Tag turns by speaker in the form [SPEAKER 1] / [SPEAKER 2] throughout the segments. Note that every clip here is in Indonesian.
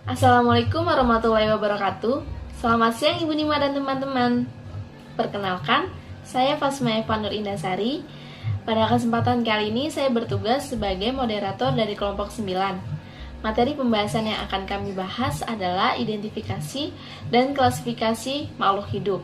[SPEAKER 1] Assalamualaikum warahmatullahi wabarakatuh. Selamat siang Ibu Nima dan teman-teman. Perkenalkan, saya Fasma Eva Nur Indasari. Pada kesempatan kali ini saya bertugas sebagai moderator dari kelompok 9. Materi pembahasan yang akan kami bahas adalah identifikasi dan klasifikasi makhluk hidup.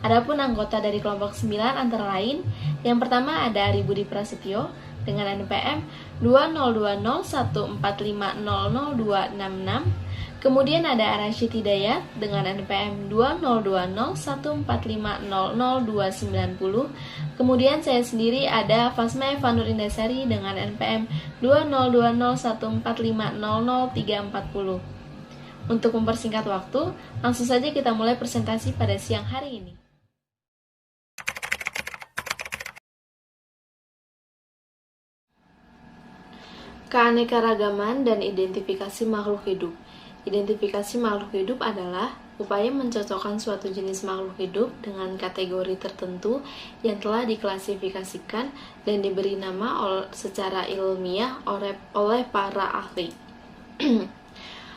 [SPEAKER 1] Adapun anggota dari kelompok 9 antara lain, yang pertama ada Ari Budi Prasetyo dengan NPM 202145000266. Kemudian ada Arasyid Hidayat dengan NPM 202145000290. Kemudian saya sendiri ada Fasma Eva Nur Indasari dengan NPM 202145000340. Untuk mempersingkat waktu, langsung saja kita mulai presentasi pada siang hari ini. Keanekaragaman dan identifikasi makhluk hidup. Identifikasi makhluk hidup adalah upaya mencocokkan suatu jenis makhluk hidup dengan kategori tertentu yang telah diklasifikasikan dan diberi nama secara ilmiah oleh para ahli.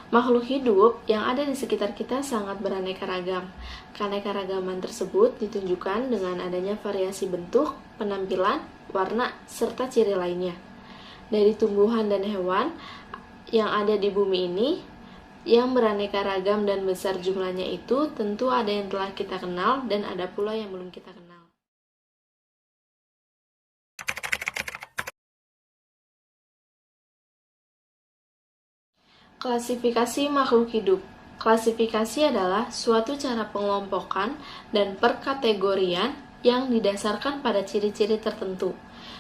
[SPEAKER 1] Makhluk hidup yang ada di sekitar kita sangat beraneka ragam. Keanekaragaman tersebut ditunjukkan dengan adanya variasi bentuk, penampilan, warna, serta ciri lainnya. Dari tumbuhan dan hewan yang ada di bumi ini, yang beraneka ragam dan besar jumlahnya itu, tentu ada yang telah kita kenal dan ada pula yang belum kita kenal. Klasifikasi makhluk hidup. Klasifikasi adalah suatu cara pengelompokan dan perkategorian yang didasarkan pada ciri-ciri tertentu.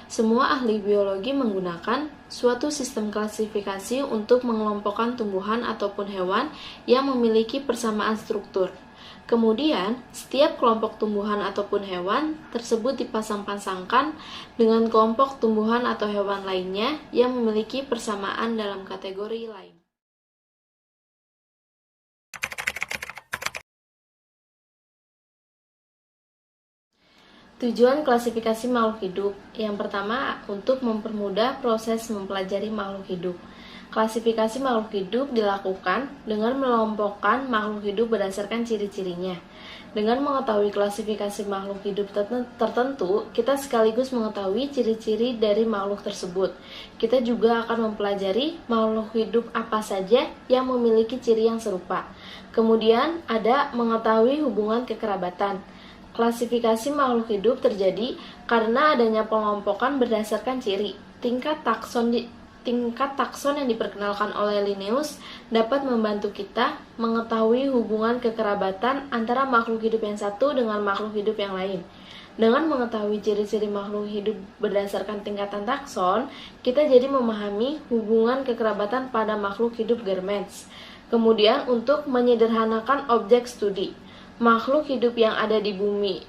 [SPEAKER 1] Semua ahli biologi menggunakan suatu sistem klasifikasi untuk mengelompokkan tumbuhan ataupun hewan yang memiliki persamaan struktur. Kemudian, setiap kelompok tumbuhan ataupun hewan tersebut dipasang-pasangkan dengan kelompok tumbuhan atau hewan lainnya yang memiliki persamaan dalam kategori lain. Tujuan klasifikasi makhluk hidup. Yang pertama, untuk mempermudah proses mempelajari makhluk hidup. Klasifikasi makhluk hidup dilakukan dengan mengelompokkan makhluk hidup berdasarkan ciri-cirinya. Dengan mengetahui klasifikasi makhluk hidup tertentu, kita sekaligus mengetahui ciri-ciri dari makhluk tersebut. Kita juga akan mempelajari makhluk hidup apa saja yang memiliki ciri yang serupa. Kemudian ada mengetahui hubungan kekerabatan. Klasifikasi makhluk hidup terjadi karena adanya pengelompokan berdasarkan ciri. Tingkat takson yang diperkenalkan oleh Linnaeus dapat membantu kita mengetahui hubungan kekerabatan antara makhluk hidup yang satu dengan makhluk hidup yang lain. Dengan mengetahui ciri-ciri makhluk hidup berdasarkan tingkatan takson, kita jadi memahami hubungan kekerabatan pada makhluk hidup Germans. Kemudian untuk menyederhanakan objek studi. Makhluk hidup yang ada di bumi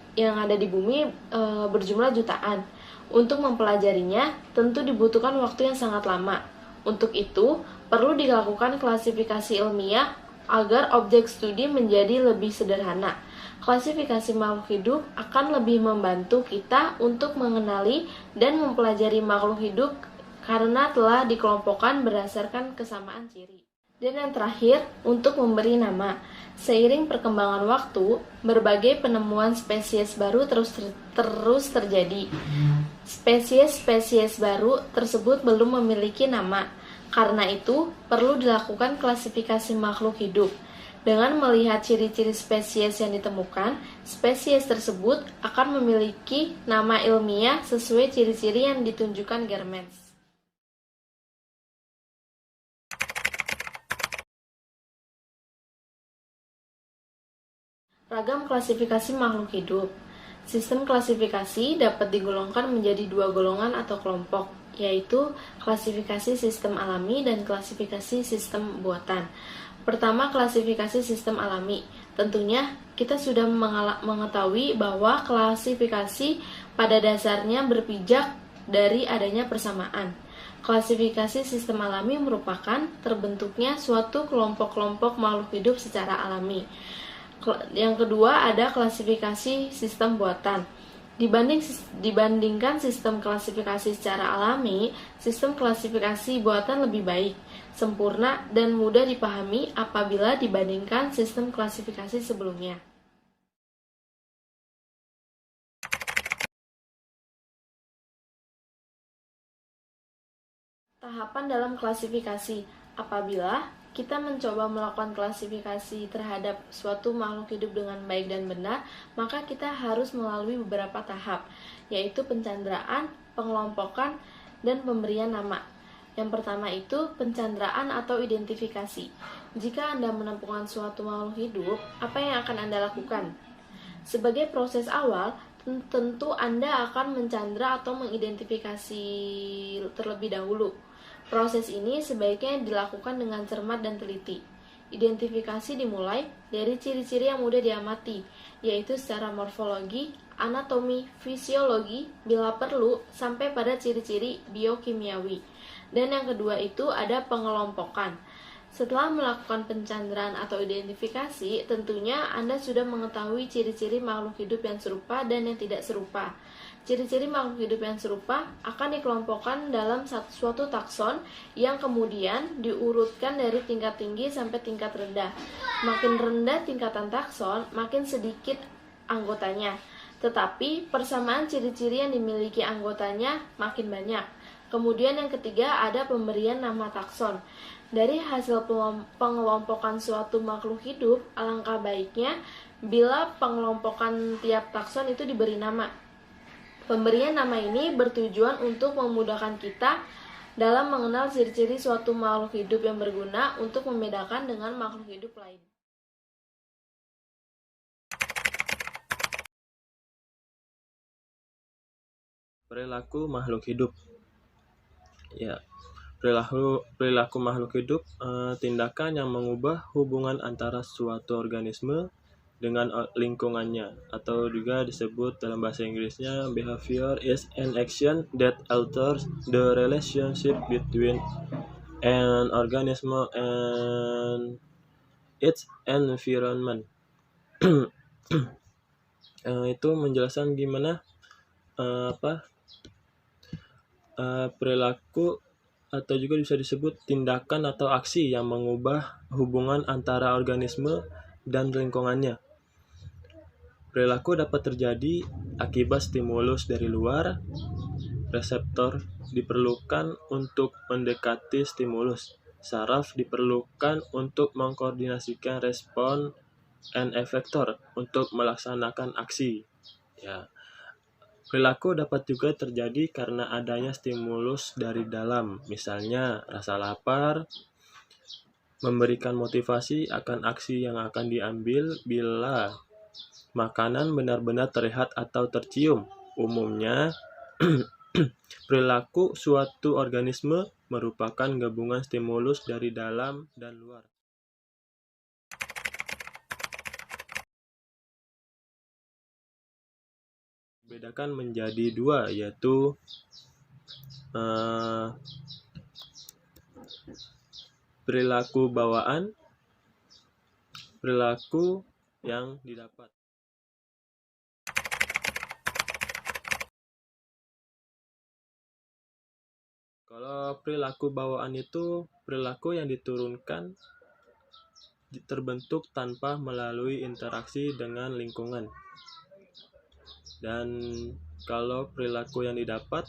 [SPEAKER 1] berjumlah jutaan. Untuk mempelajarinya, tentu dibutuhkan waktu yang sangat lama. Untuk itu, perlu dilakukan klasifikasi ilmiah agar objek studi menjadi lebih sederhana. Klasifikasi makhluk hidup akan lebih membantu kita untuk mengenali dan mempelajari makhluk hidup karena telah dikelompokkan berdasarkan kesamaan ciri. Dan yang terakhir, untuk memberi nama. Seiring perkembangan waktu, berbagai penemuan spesies baru terus terjadi. Spesies-spesies baru tersebut belum memiliki nama. Karena itu, perlu dilakukan klasifikasi makhluk hidup. Dengan melihat ciri-ciri spesies yang ditemukan, spesies tersebut akan memiliki nama ilmiah sesuai ciri-ciri yang ditunjukkan Germans. Ragam klasifikasi makhluk hidup. Sistem klasifikasi dapat digolongkan menjadi dua golongan atau kelompok, yaitu klasifikasi sistem alami dan klasifikasi sistem buatan. Pertama, klasifikasi sistem alami. Tentunya kita sudah mengetahui bahwa klasifikasi pada dasarnya berpijak dari adanya persamaan. Klasifikasi sistem alami merupakan terbentuknya suatu kelompok-kelompok makhluk hidup secara alami. Yang kedua ada klasifikasi sistem buatan. Dibandingkan sistem klasifikasi secara alami, sistem klasifikasi buatan lebih baik, sempurna, dan mudah dipahami apabila dibandingkan sistem klasifikasi sebelumnya. Tahapan dalam klasifikasi. Apabila kita mencoba melakukan klasifikasi terhadap suatu makhluk hidup dengan baik dan benar, maka kita harus melalui beberapa tahap, yaitu pencanderaan, pengelompokan, dan pemberian nama. Yang pertama itu pencanderaan atau identifikasi. Jika Anda menemukan suatu makhluk hidup, apa yang akan Anda lakukan? Sebagai proses awal, tentu Anda akan mencandra atau mengidentifikasi terlebih dahulu. Proses ini sebaiknya dilakukan dengan cermat dan teliti. Identifikasi dimulai dari ciri-ciri yang mudah diamati, yaitu secara morfologi, anatomi, fisiologi, bila perlu, sampai pada ciri-ciri biokimiawi. Dan yang kedua itu ada pengelompokan. Setelah melakukan pencanderaan atau identifikasi, tentunya Anda sudah mengetahui ciri-ciri makhluk hidup yang serupa dan yang tidak serupa. Ciri-ciri makhluk hidup yang serupa akan dikelompokkan dalam suatu takson yang kemudian diurutkan dari tingkat tinggi sampai tingkat rendah. Makin rendah tingkatan takson, makin sedikit anggotanya. Tetapi persamaan ciri-ciri yang dimiliki anggotanya makin banyak. Kemudian yang ketiga ada pemberian nama takson. Dari hasil pengelompokan suatu makhluk hidup, alangkah baiknya bila pengelompokan tiap takson itu diberi nama. Pemberian nama ini bertujuan untuk memudahkan kita dalam mengenal ciri-ciri suatu makhluk hidup yang berguna untuk membedakan dengan makhluk hidup lain.
[SPEAKER 2] Perilaku makhluk hidup. Ya, perilaku makhluk hidup tindakan yang mengubah hubungan antara suatu organisme dengan lingkungannya, atau juga disebut dalam bahasa Inggrisnya behavior is an action that alters the relationship between an organism and its environment. Itu menjelaskan gimana perilaku atau juga bisa disebut tindakan atau aksi yang mengubah hubungan antara organisme dan lingkungannya. Perilaku dapat terjadi akibat stimulus dari luar. Reseptor diperlukan untuk mendekati stimulus. Saraf diperlukan untuk mengkoordinasikan respon, and efektor untuk melaksanakan aksi. Ya. Perilaku dapat juga terjadi karena adanya stimulus dari dalam, misalnya rasa lapar, memberikan motivasi akan aksi yang akan diambil bila makanan benar-benar terlihat atau tercium. Umumnya, perilaku suatu organisme merupakan gabungan stimulus dari dalam dan luar. Bedakan menjadi dua, yaitu perilaku bawaan, perilaku yang didapat. Kalau perilaku bawaan itu perilaku yang diturunkan, terbentuk tanpa melalui interaksi dengan lingkungan. Dan kalau perilaku yang didapat,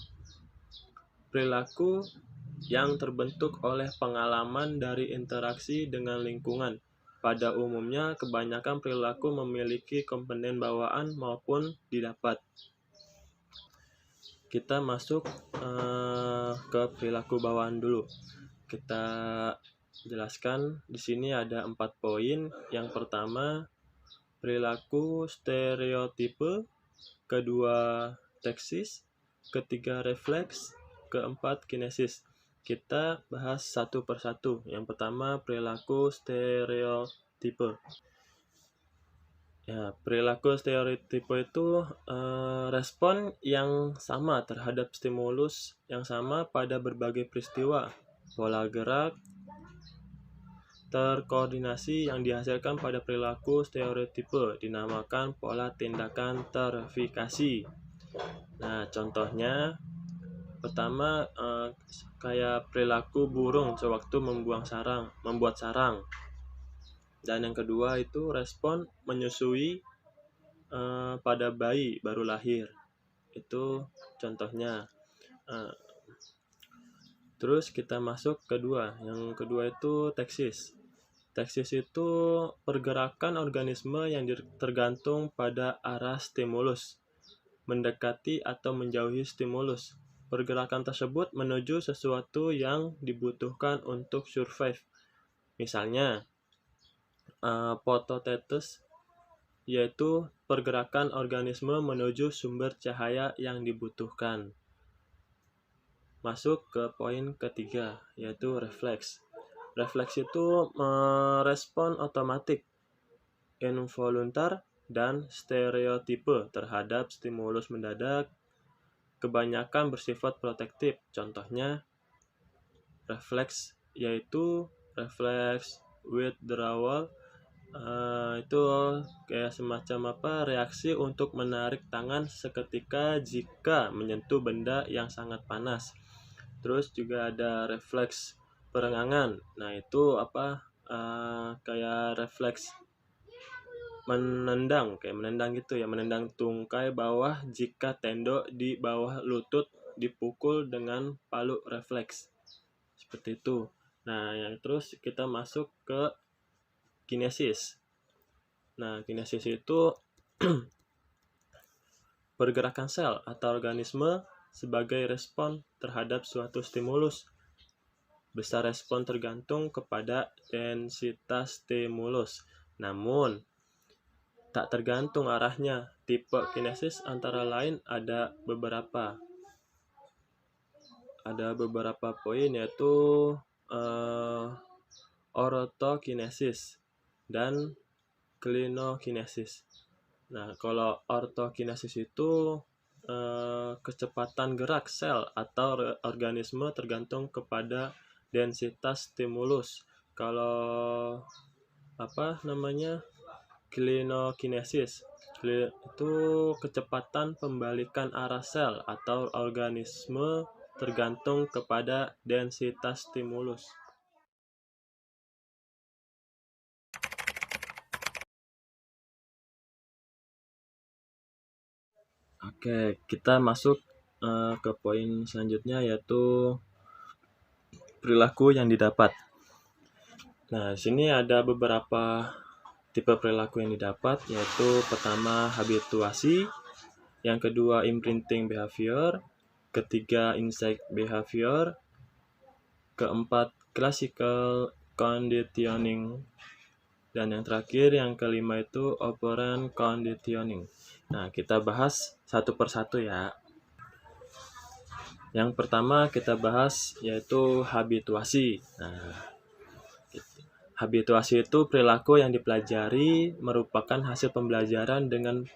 [SPEAKER 2] perilaku yang terbentuk oleh pengalaman dari interaksi dengan lingkungan. Pada umumnya, kebanyakan perilaku memiliki komponen bawaan maupun didapat. Kita masuk ke perilaku bawaan dulu. Kita jelaskan di sini ada 4 poin. Yang pertama, perilaku stereotipe, kedua teksis, ketiga refleks, keempat kinesis. Kita bahas satu persatu. Yang pertama, perilaku stereotipe. Ya, perilaku stereotipe itu respon yang sama terhadap stimulus yang sama pada berbagai peristiwa, pola gerak, terkoordinasi yang dihasilkan pada perilaku stereotipe dinamakan pola tindakan terfikasi. Nah, contohnya pertama kayak perilaku burung sewaktu membuat sarang. Dan yang kedua itu respon menyusui pada bayi baru lahir. Itu contohnya. Terus kita masuk kedua. Yang kedua itu teksis. Teksis itu pergerakan organisme yang tergantung pada arah stimulus, mendekati atau menjauhi stimulus. Pergerakan tersebut menuju sesuatu yang dibutuhkan untuk survive. Misalnya, fototetes, yaitu pergerakan organisme menuju sumber cahaya yang dibutuhkan. Masuk ke poin ketiga, yaitu refleks. Refleks itu merespon otomatik, involuntar, dan stereotipe terhadap stimulus mendadak, kebanyakan bersifat protektif. Contohnya, refleks yaitu refleks withdrawal, itu kayak semacam reaksi untuk menarik tangan seketika jika menyentuh benda yang sangat panas. Terus juga ada refleks perenggangan. Nah, itu kayak refleks menendang gitu ya, menendang tungkai bawah jika tendok di bawah lutut dipukul dengan palu refleks. Seperti itu. Nah, yang terus kita masuk ke kinesis. Nah, kinesis itu pergerakan sel atau organisme sebagai respon terhadap suatu stimulus. Besar respon tergantung kepada densitas stimulus. Namun, tak tergantung arahnya. Tipe kinesis antara lain ada beberapa. Ada beberapa poin, yaitu ortokinesis dan klinokinesis. Nah, kalau ortokinesis itu kecepatan gerak sel atau organisme tergantung kepada densitas stimulus. Kalau klinokinesis itu kecepatan pembalikan arah sel atau organisme tergantung kepada densitas stimulus. Oke, kita masuk ke poin selanjutnya, yaitu perilaku yang didapat. Nah, di sini ada beberapa tipe perilaku yang didapat, yaitu pertama habituasi, yang kedua imprinting behavior, ketiga insight behavior, keempat classical conditioning, dan yang terakhir yang kelima itu operant conditioning. Nah, kita bahas satu persatu ya. Yang pertama kita bahas yaitu habituasi. Nah, habituasi itu perilaku yang dipelajari merupakan hasil pembelajaran dengan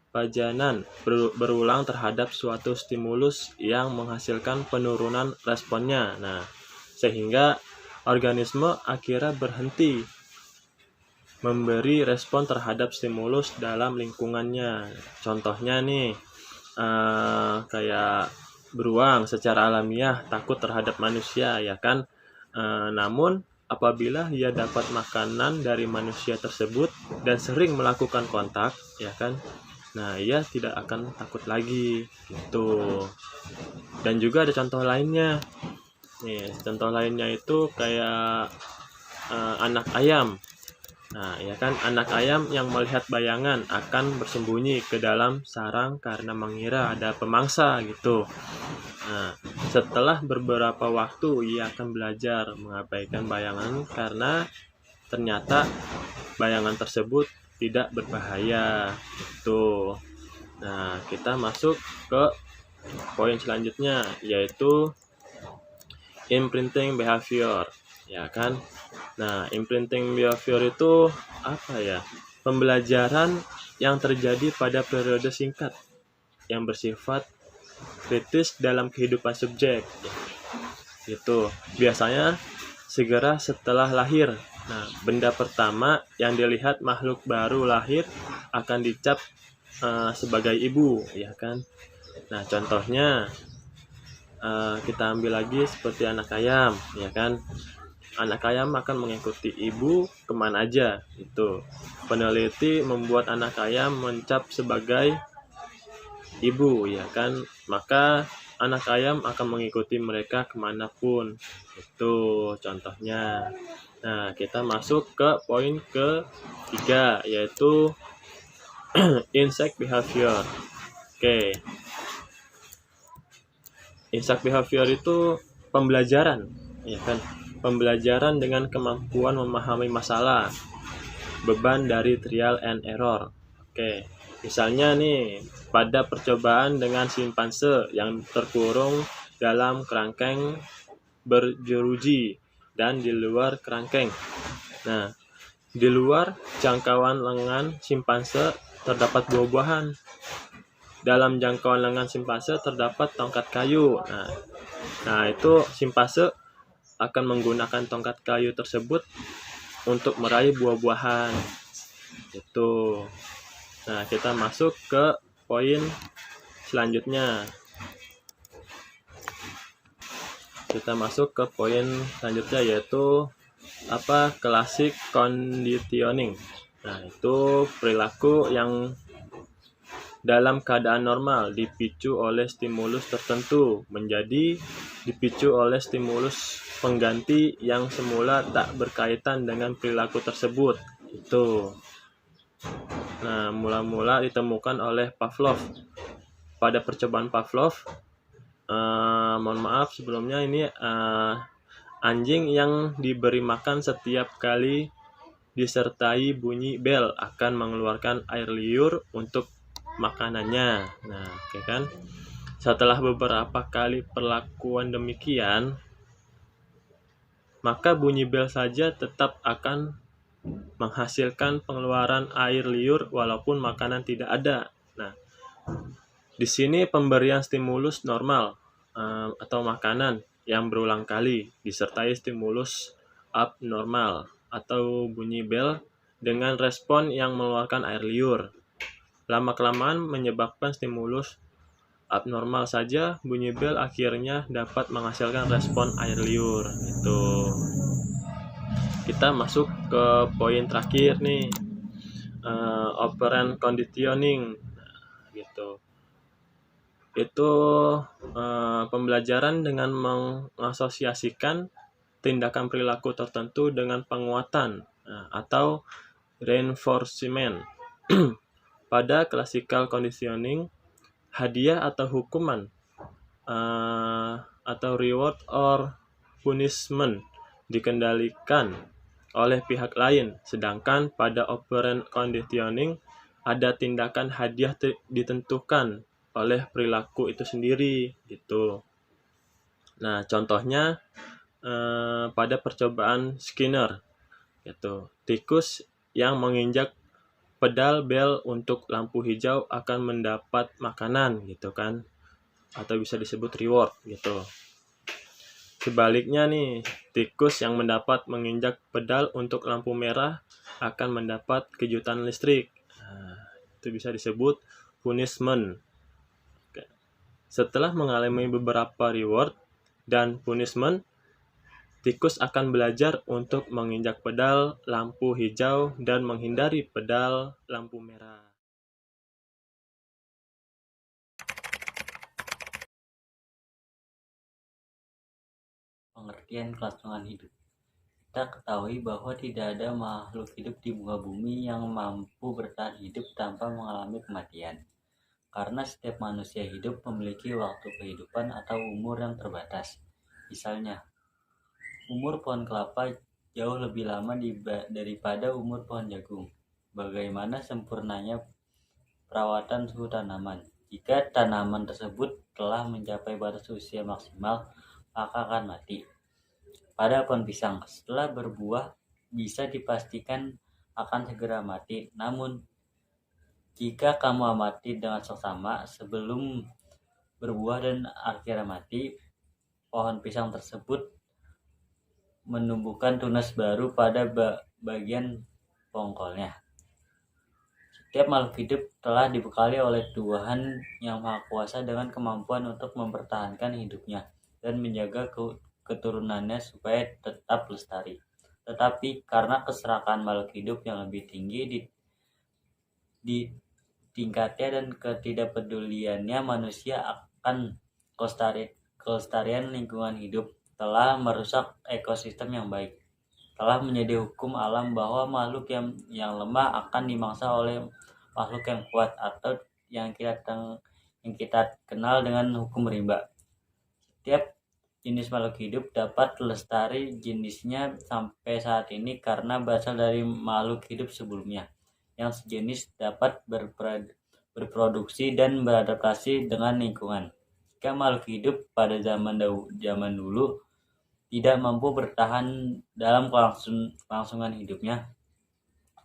[SPEAKER 2] pajanan berulang terhadap suatu stimulus yang menghasilkan penurunan responnya. Nah, sehingga organisme akhirnya berhenti memberi respon terhadap stimulus dalam lingkungannya. Contohnya nih, kayak beruang secara alamiah takut terhadap manusia, ya kan? Namun apabila ia dapat makanan dari manusia tersebut dan sering melakukan kontak, ya kan? Nah, ia tidak akan takut lagi, gitu. Dan juga ada contoh lainnya. Nih, contoh lainnya itu kayak anak ayam. Nah, ya kan, anak ayam yang melihat bayangan akan bersembunyi ke dalam sarang karena mengira ada pemangsa gitu. Nah, setelah beberapa waktu ia akan belajar mengabaikan bayangan karena ternyata bayangan tersebut tidak berbahaya gitu. Nah, kita masuk ke poin selanjutnya, yaitu imprinting behavior, ya kan? Nah, imprinting behavior itu apa ya? pembelajaran yang terjadi pada periode singkat yang bersifat kritis dalam kehidupan subjek. Itu biasanya segera setelah lahir. Nah, benda pertama yang dilihat makhluk baru lahir akan dicap sebagai ibu, ya kan? Nah, contohnya kita ambil lagi seperti anak ayam, ya kan? Anak ayam akan mengikuti ibu kemana aja. Itu peneliti membuat anak ayam mencap sebagai ibu, ya kan? Maka anak ayam akan mengikuti mereka kemanapun. Itu contohnya. Nah, kita masuk ke poin ketiga, yaitu insect behavior. Oke. Insect behavior itu pembelajaran, ya kan? Pembelajaran dengan kemampuan memahami masalah, beban dari trial and error. Oke. Misalnya nih, pada percobaan dengan simpanse yang terkurung dalam kerangkeng berjeruji dan di luar kerangkeng. Nah, di luar jangkauan lengan simpanse terdapat buah-buahan. Dalam jangkauan lengan simpanse terdapat tongkat kayu. Nah, itu simpanse akan menggunakan tongkat kayu tersebut untuk meraih buah-buahan. Itu. Nah, kita masuk ke poin selanjutnya. Yaitu classic conditioning. Nah, itu perilaku yang dalam keadaan normal dipicu oleh stimulus tertentu menjadi dipicu oleh stimulus pengganti yang semula tak berkaitan dengan perilaku tersebut. Itu. Nah, mula-mula ditemukan oleh Pavlov. Pada percobaan Pavlov, mohon maaf sebelumnya, ini anjing yang diberi makan setiap kali disertai bunyi bel akan mengeluarkan air liur untuk makanannya. Nah, oke kan? Setelah beberapa kali perlakuan demikian, maka bunyi bel saja tetap akan menghasilkan pengeluaran air liur walaupun makanan tidak ada. Nah, di sini pemberian stimulus normal atau makanan yang berulang kali disertai stimulus abnormal atau bunyi bel dengan respon yang mengeluarkan air liur. Lama-kelamaan menyebabkan stimulus abnormal saja, bunyi bel akhirnya dapat menghasilkan respon air liur. Itu. Kita masuk ke poin terakhir nih, operant conditioning. Gitu. Itu pembelajaran dengan mengasosiasikan tindakan perilaku tertentu dengan penguatan atau reinforcement. Pada classical conditioning, hadiah atau hukuman atau reward or punishment dikendalikan oleh pihak lain, sedangkan pada operant conditioning ada tindakan hadiah ditentukan oleh perilaku itu sendiri, gitu. Nah, contohnya pada percobaan Skinner, gitu. Tikus yang menginjak pedal bel untuk lampu hijau akan mendapat makanan, gitu kan, atau bisa disebut reward, gitu. Sebaliknya nih, tikus yang menginjak pedal untuk lampu merah akan mendapat kejutan listrik. Nah, itu bisa disebut punishment. Setelah mengalami beberapa reward dan punishment, tikus akan belajar untuk menginjak pedal lampu hijau dan menghindari pedal lampu merah.
[SPEAKER 3] Pengertian kelangsungan hidup. Kita ketahui bahwa tidak ada makhluk hidup di muka bumi yang mampu bertahan hidup tanpa mengalami kematian. Karena setiap manusia hidup memiliki waktu kehidupan atau umur yang terbatas. Misalnya, umur pohon kelapa jauh lebih lama daripada umur pohon jagung. Bagaimana sempurnanya perawatan suhu tanaman. Jika tanaman tersebut telah mencapai batas usia maksimal, maka akan mati. Pada pohon pisang, setelah berbuah bisa dipastikan akan segera mati. Namun, jika kamu amati dengan seksama sebelum berbuah dan akhirnya mati, pohon pisang tersebut menumbuhkan tunas baru pada bagian pongkolnya. Setiap makhluk hidup telah dibekali oleh Tuhan Yang Maha Kuasa dengan kemampuan untuk mempertahankan hidupnya dan menjaga keturunannya supaya tetap lestari. Tetapi karena keserakahan makhluk hidup yang lebih tinggi di tingkatnya dan ketidakpeduliannya manusia akan kelestarian lingkungan hidup telah merusak ekosistem yang baik. Telah menjadi hukum alam bahwa makhluk yang lemah akan dimangsa oleh makhluk yang kuat atau yang kita kenal dengan hukum rimba. Setiap jenis makhluk hidup dapat lestari jenisnya sampai saat ini karena berasal dari makhluk hidup sebelumnya yang sejenis dapat berproduksi dan beradaptasi dengan lingkungan. Jika makhluk hidup pada zaman dulu tidak mampu bertahan dalam kelangsungan hidupnya,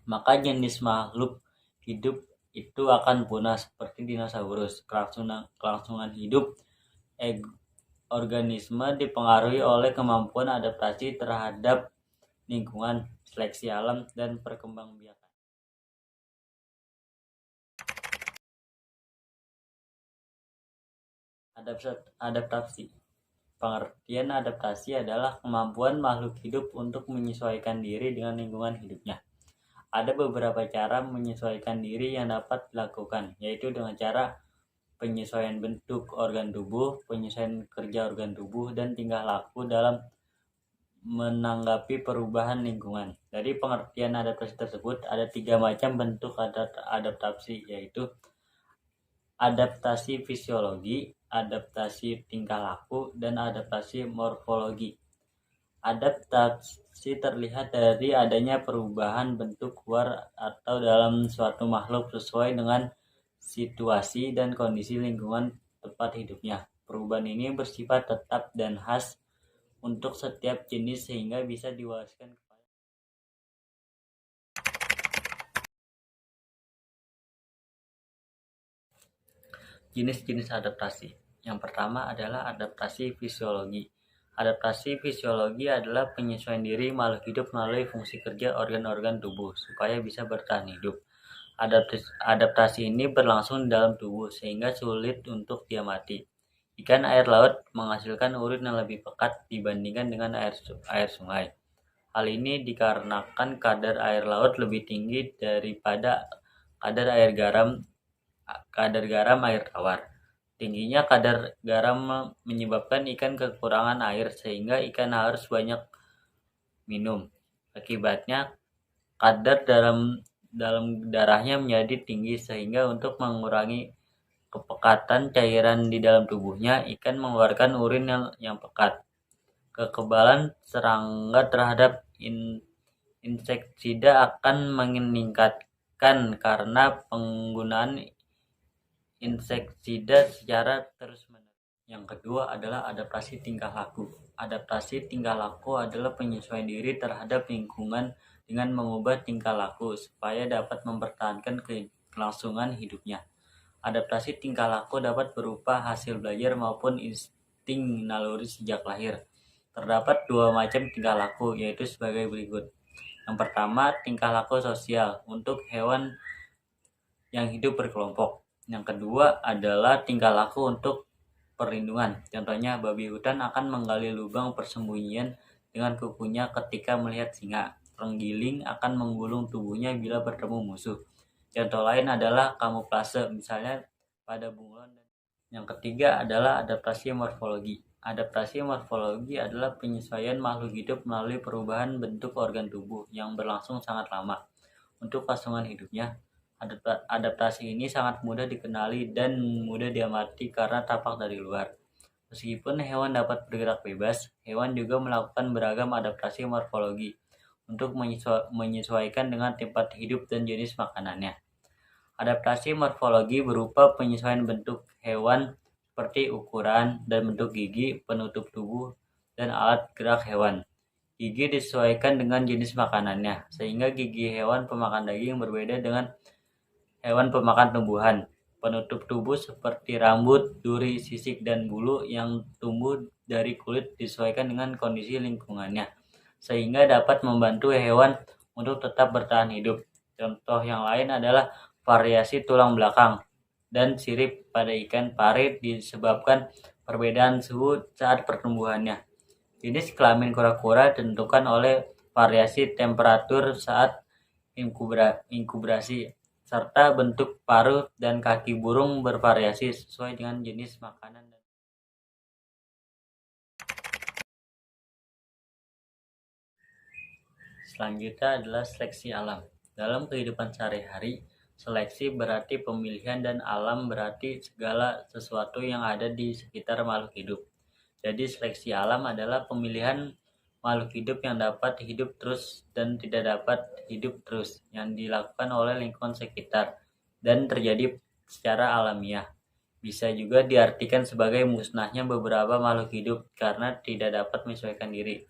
[SPEAKER 3] maka jenis makhluk hidup itu akan punah seperti dinosaurus. Kelangsungan hidup organisme dipengaruhi oleh kemampuan adaptasi terhadap lingkungan, seleksi alam, dan perkembangbiakan. Adaptasi. Pengertian adaptasi adalah kemampuan makhluk hidup untuk menyesuaikan diri dengan lingkungan hidupnya. Ada beberapa cara menyesuaikan diri yang dapat dilakukan, yaitu dengan cara penyesuaian bentuk organ tubuh, penyesuaian kerja organ tubuh, dan tingkah laku dalam menanggapi perubahan lingkungan. Dari pengertian adaptasi tersebut, ada 3 macam bentuk adaptasi, yaitu adaptasi fisiologi, adaptasi tingkah laku, dan adaptasi morfologi. Adaptasi terlihat dari adanya perubahan bentuk luar atau dalam suatu makhluk sesuai dengan situasi dan kondisi lingkungan tempat hidupnya. Perubahan ini bersifat tetap dan khas untuk setiap jenis sehingga bisa diwariskan kepada jenis-jenis adaptasi. Yang pertama adalah adaptasi fisiologi. Adaptasi fisiologi adalah penyesuaian diri makhluk hidup melalui fungsi kerja organ-organ tubuh supaya bisa bertahan hidup. Adaptasi ini berlangsung di dalam tubuh sehingga sulit untuk diamati. Ikan air laut menghasilkan urin yang lebih pekat dibandingkan dengan air sungai. Hal ini dikarenakan kadar air laut lebih tinggi daripada kadar garam air tawar. Tingginya kadar garam menyebabkan ikan kekurangan air sehingga ikan harus banyak minum. Akibatnya kadar dalam darahnya menjadi tinggi sehingga untuk mengurangi kepekatan cairan di dalam tubuhnya, ikan mengeluarkan urin yang pekat. Kekebalan serangga terhadap inseksida akan meningkatkan karena penggunaan inseksida secara terus-menerus. Yang kedua adalah adaptasi tingkah laku. Adaptasi tingkah laku adalah penyesuaian diri terhadap lingkungan dengan mengubah tingkah laku supaya dapat mempertahankan kelangsungan hidupnya. Adaptasi tingkah laku dapat berupa hasil belajar maupun insting naluri sejak lahir. Terdapat 2 macam tingkah laku, yaitu sebagai berikut. Yang pertama, tingkah laku sosial untuk hewan yang hidup berkelompok. Yang kedua adalah tingkah laku untuk perlindungan. Contohnya, babi hutan akan menggali lubang persembunyian dengan kukunya ketika melihat singa. Penggiling akan menggulung tubuhnya bila bertemu musuh. Contoh lain adalah kamuflase, misalnya pada bunglon. Yang ketiga adalah adaptasi morfologi. Adaptasi morfologi adalah penyesuaian makhluk hidup melalui perubahan bentuk organ tubuh yang berlangsung sangat lama. Untuk kelangsungan hidupnya, adaptasi ini sangat mudah dikenali dan mudah diamati karena tampak dari luar. Meskipun hewan dapat bergerak bebas, hewan juga melakukan beragam adaptasi morfologi untuk menyesuaikan dengan tempat hidup dan jenis makanannya. Adaptasi morfologi berupa penyesuaian bentuk hewan seperti ukuran dan bentuk gigi, penutup tubuh, dan alat gerak hewan. Gigi disesuaikan dengan jenis makanannya, sehingga gigi hewan pemakan daging berbeda dengan hewan pemakan tumbuhan. Penutup tubuh seperti rambut, duri, sisik, dan bulu yang tumbuh dari kulit disesuaikan dengan kondisi lingkungannya, sehingga dapat membantu hewan untuk tetap bertahan hidup. Contoh yang lain adalah variasi tulang belakang dan sirip pada ikan pari disebabkan perbedaan suhu saat pertumbuhannya. Jenis kelamin kura-kura ditentukan oleh variasi temperatur saat inkubasi, serta bentuk paruh dan kaki burung bervariasi sesuai dengan jenis makanan. Selanjutnya adalah seleksi alam. Dalam kehidupan sehari-hari, seleksi berarti pemilihan dan alam berarti segala sesuatu yang ada di sekitar makhluk hidup. Jadi seleksi alam adalah pemilihan makhluk hidup yang dapat hidup terus dan tidak dapat hidup terus yang dilakukan oleh lingkungan sekitar dan terjadi secara alamiah. Bisa juga diartikan sebagai musnahnya beberapa makhluk hidup karena tidak dapat menyesuaikan diri.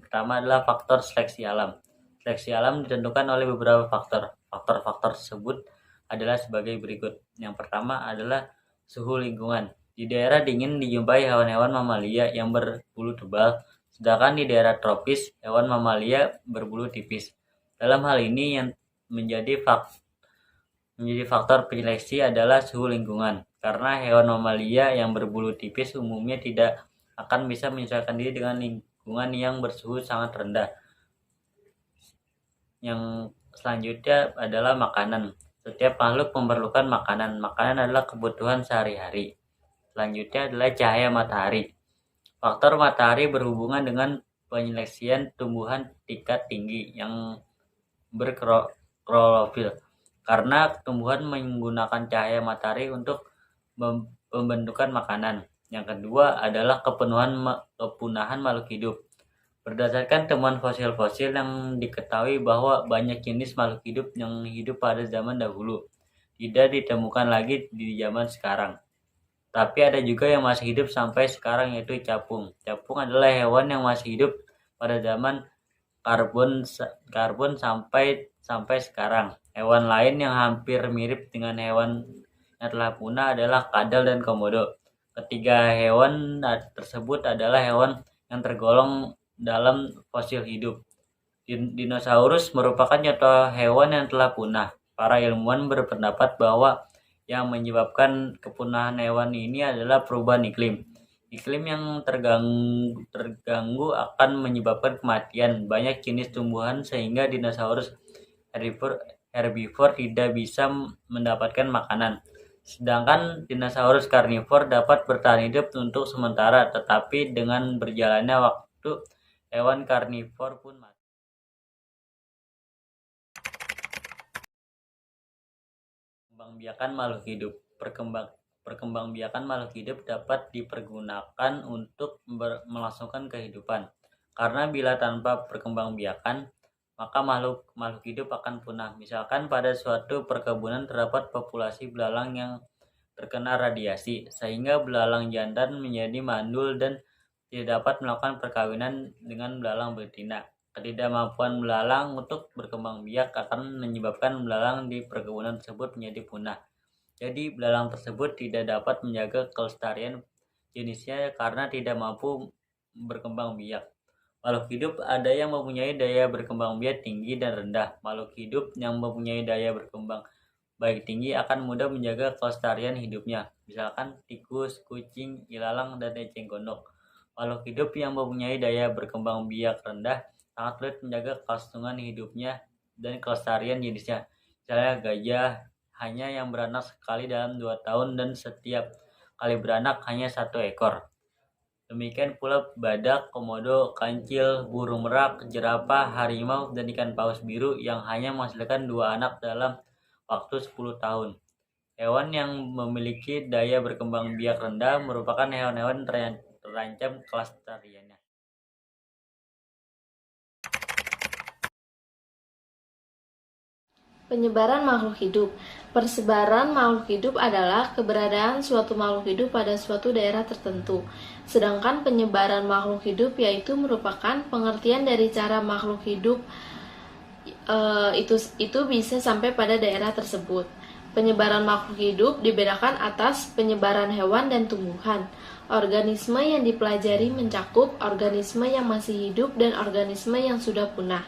[SPEAKER 3] Pertama adalah faktor seleksi alam. Seleksi alam ditentukan oleh beberapa faktor. Faktor-faktor tersebut adalah sebagai berikut. Yang pertama adalah suhu lingkungan. Di daerah dingin dijumpai hewan-hewan mamalia yang berbulu tebal, sedangkan di daerah tropis hewan mamalia berbulu tipis. Dalam hal ini yang menjadi faktor penyeleksi adalah suhu lingkungan, karena hewan mamalia yang berbulu tipis umumnya tidak akan bisa menyesuaikan diri dengan lingkungan yang bersuhu sangat rendah. Yang selanjutnya adalah makanan. Setiap makhluk memerlukan makanan. Makanan adalah kebutuhan sehari-hari. Selanjutnya adalah cahaya matahari. Faktor matahari berhubungan dengan penyeleksian tumbuhan tingkat tinggi yang berklorofil, karena tumbuhan menggunakan cahaya matahari untuk pembentukan makanan. Yang kedua adalah kepunahan makhluk hidup. Berdasarkan temuan fosil-fosil yang diketahui bahwa banyak jenis makhluk hidup yang hidup pada zaman dahulu tidak ditemukan lagi di zaman sekarang. Tapi ada juga yang masih hidup sampai sekarang, yaitu capung. Capung adalah hewan yang masih hidup pada zaman karbon sampai sekarang. Hewan lain yang hampir mirip dengan hewan yang telah punah adalah kadal dan komodo. Ketiga hewan tersebut adalah hewan yang tergolong dalam fosil hidup. Dinosaurus merupakan contoh hewan yang telah punah. Para ilmuwan berpendapat bahwa yang menyebabkan kepunahan hewan ini adalah perubahan iklim. Iklim yang terganggu akan menyebabkan kematian banyak jenis tumbuhan sehingga dinosaurus herbivore tidak bisa mendapatkan makanan. Sedangkan dinosaurus karnivor dapat bertahan hidup untuk sementara, tetapi dengan berjalannya waktu hewan karnivor pun mati. Perkembangbiakan makhluk hidup. Perkembangbiakan makhluk hidup dapat dipergunakan untuk melangsungkan kehidupan. Karena bila tanpa perkembangbiakan, maka makhluk hidup akan punah. Misalkan pada suatu perkebunan terdapat populasi belalang yang terkena radiasi, sehingga belalang jantan menjadi mandul dan tidak dapat melakukan perkawinan dengan belalang betina. Ketidakmampuan belalang untuk berkembang biak akan menyebabkan belalang di perkebunan tersebut menjadi punah. Jadi belalang tersebut tidak dapat menjaga kelestarian jenisnya karena tidak mampu berkembang biak. Makhluk hidup ada yang mempunyai daya berkembang biak tinggi dan rendah. Makhluk hidup yang mempunyai daya berkembang baik tinggi akan mudah menjaga kelestarian hidupnya. Misalkan tikus, kucing, ilalang, dan eceng gondok. Makhluk hidup yang mempunyai daya berkembang biak rendah sangat sulit menjaga kelangsungan hidupnya dan kelestarian jenisnya. Misalnya gajah hanya yang beranak sekali dalam 2 tahun dan setiap kali beranak hanya 1 ekor. Demikian pula badak, komodo, kancil, burung merak, jerapah, harimau, dan ikan paus biru yang hanya menghasilkan 2 anak dalam waktu 10 tahun. Hewan yang memiliki daya berkembang biak rendah merupakan hewan-hewan terancam kelestariannya.
[SPEAKER 1] Penyebaran makhluk hidup. Persebaran makhluk hidup adalah keberadaan suatu makhluk hidup pada suatu daerah tertentu. Sedangkan penyebaran makhluk hidup yaitu merupakan pengertian dari cara makhluk hidup itu bisa sampai pada daerah tersebut. Penyebaran makhluk hidup dibedakan atas penyebaran hewan dan tumbuhan. Organisme yang dipelajari mencakup organisme yang masih hidup dan organisme yang sudah punah.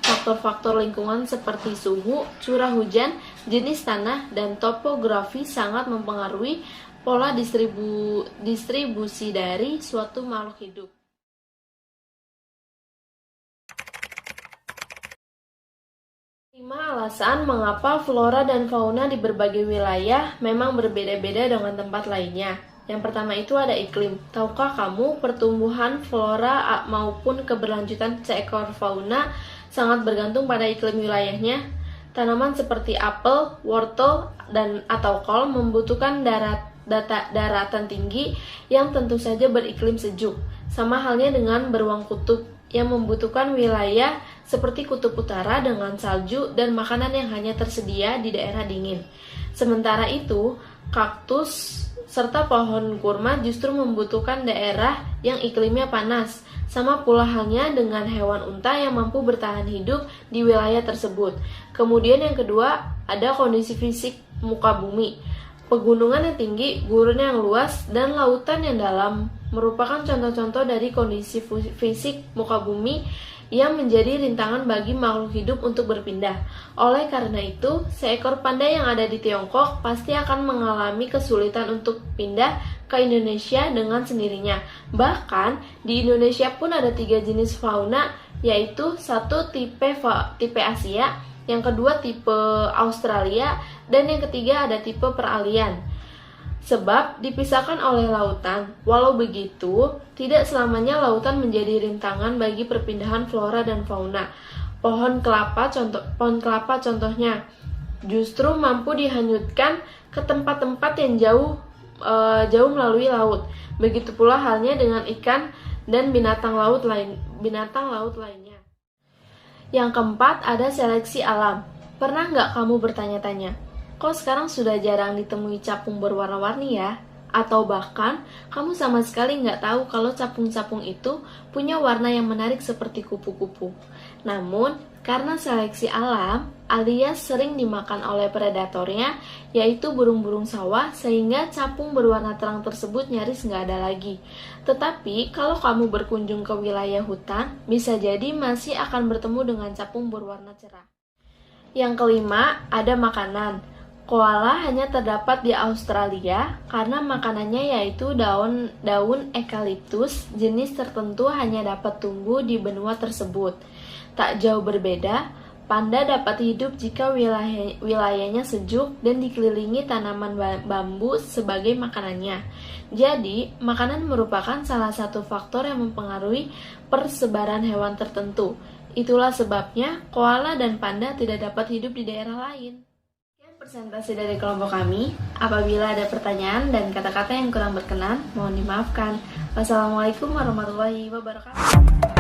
[SPEAKER 1] Faktor-faktor lingkungan seperti suhu, curah hujan, jenis tanah, dan topografi sangat mempengaruhi pola distribusi dari suatu makhluk hidup. Lima alasan mengapa flora dan fauna di berbagai wilayah memang berbeda-beda dengan tempat lainnya. Yang pertama itu ada iklim. Tahukah kamu pertumbuhan flora maupun keberlanjutan seekor fauna sangat bergantung pada iklim wilayahnya? Tanaman seperti apel, wortel, dan atau kol membutuhkan daratan tinggi yang tentu saja beriklim sejuk. Sama halnya dengan beruang kutub yang membutuhkan wilayah seperti kutub utara dengan salju dan makanan yang hanya tersedia di daerah dingin. Sementara itu, kaktus serta pohon kurma justru membutuhkan daerah yang iklimnya panas. Sama pula halnya dengan hewan unta yang mampu bertahan hidup di wilayah tersebut. Kemudian yang kedua, ada kondisi fisik muka bumi. Pegunungan yang tinggi, gurun yang luas, dan lautan yang dalam merupakan contoh-contoh dari kondisi fisik muka bumi yang menjadi rintangan bagi makhluk hidup untuk berpindah. Oleh karena itu, seekor panda yang ada di Tiongkok pasti akan mengalami kesulitan untuk pindah ke Indonesia dengan sendirinya. Bahkan, di Indonesia pun ada 3 jenis fauna, yaitu satu tipe Asia, yang kedua tipe Australia, dan yang ketiga ada tipe peralihan. Sebab dipisahkan oleh lautan. Walau begitu, tidak selamanya lautan menjadi rintangan bagi perpindahan flora dan fauna. Pohon kelapa contohnya justru mampu dihanyutkan ke tempat-tempat yang jauh melalui laut. Begitu pula halnya dengan ikan dan binatang laut lainnya. Yang keempat ada seleksi alam. Pernah nggak kamu bertanya-tanya, kok sekarang sudah jarang ditemui capung berwarna-warni ya? Atau bahkan, kamu sama sekali nggak tahu kalau capung-capung itu punya warna yang menarik seperti kupu-kupu. Namun, karena seleksi alam, alias sering dimakan oleh predatornya, yaitu burung-burung sawah, sehingga capung berwarna terang tersebut nyaris nggak ada lagi. Tetapi, kalau kamu berkunjung ke wilayah hutan, bisa jadi masih akan bertemu dengan capung berwarna cerah. Yang kelima, ada makanan. Koala hanya terdapat di Australia karena makanannya yaitu daun eukaliptus jenis tertentu hanya dapat tumbuh di benua tersebut. Tak jauh berbeda, panda dapat hidup jika wilayahnya sejuk dan dikelilingi tanaman bambu sebagai makanannya. Jadi, makanan merupakan salah satu faktor yang mempengaruhi persebaran hewan tertentu. Itulah sebabnya koala dan panda tidak dapat hidup di daerah lain. Presentasi dari kelompok kami. Apabila ada pertanyaan dan kata-kata yang kurang berkenan, mohon dimaafkan. Wassalamualaikum warahmatullahi wabarakatuh.